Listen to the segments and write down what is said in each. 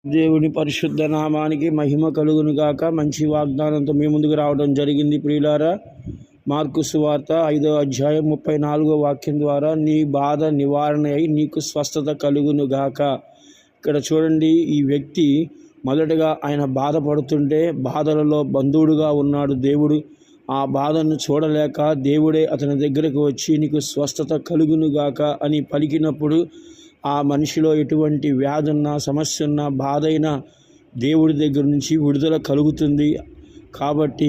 దేవుని పరిశుద్ధ నామానికి మహిమ కలుగును గాక. మంచి వాగ్దానంతో మీ ముందుకు రావడం జరిగింది ప్రియులారా. మార్కు సువార్త 5వ అధ్యాయం 34వ వాక్యం ద్వారా నీ బాధ నివారణ అయి నీకు స్వస్థత కలుగును గాక. ఇక్కడ చూడండి, ఈ వ్యక్తి మొదటగా ఆయన బాధపడుతుంటే బాధలలో బంధువుడుగా ఉన్నాడు దేవుడు. ఆ బాధను చూడలేక దేవుడే అతని దగ్గరకు వచ్చి నీకు స్వస్థత కలుగును గాక అని పలికినప్పుడు ఆ మనిషిలో ఎటువంటి వ్యాధి ఉన్నా, సమస్య ఉన్నా, బాధ అయినా దేవుడి దగ్గర నుంచి విడుదల కలుగుతుంది. కాబట్టి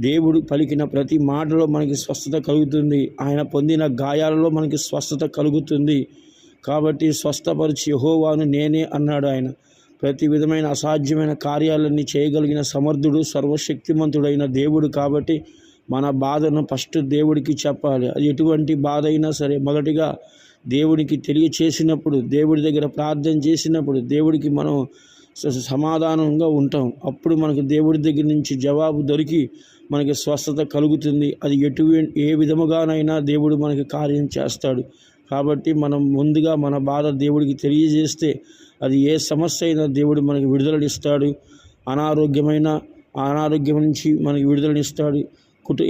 దేవుడు పలికిన ప్రతి మాటలో మనకి స్వస్థత కలుగుతుంది. ఆయన పొందిన గాయాలలో మనకి స్వస్థత కలుగుతుంది. కాబట్టి స్వస్థపరిచి యెహోవాను నేనే అన్నాడు ఆయన. ప్రతి విధమైన అసాధ్యమైన కార్యాలన్నీ చేయగలిగిన సమర్థుడు, సర్వశక్తిమంతుడైన దేవుడు. కాబట్టి మన బాధను ఫస్ట్ దేవుడికి చెప్పాలి. అది ఎటువంటి బాధ అయినా సరే మొదటిగా దేవుడికి తెలియచేసినప్పుడు, దేవుడి దగ్గర ప్రార్థన చేసినప్పుడు దేవుడికి మనం సమాధానంగా ఉంటాం. అప్పుడు మనకు దేవుడి దగ్గర నుంచి జవాబు దొరికి మనకి స్వస్థత కలుగుతుంది. అది ఏ విధముగానైనా దేవుడు మనకి కార్యం చేస్తాడు. కాబట్టి మనం ముందుగా మన బాధ దేవుడికి తెలియజేస్తే అది ఏ సమస్య అయినా దేవుడు మనకి విడుదలనిస్తాడు. అనారోగ్యం నుంచి మనకి విడుదలనిస్తాడు.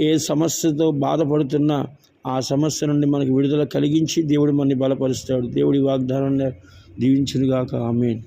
ఏ సమస్యతో బాధపడుతున్నా ఆ సమస్య నుండి మనకి విడుదల కలిగించి దేవుడు మనని బలపరుస్తాడు. దేవుడి వాగ్దానాన్ని దీవించునుగాక. ఆమేన్.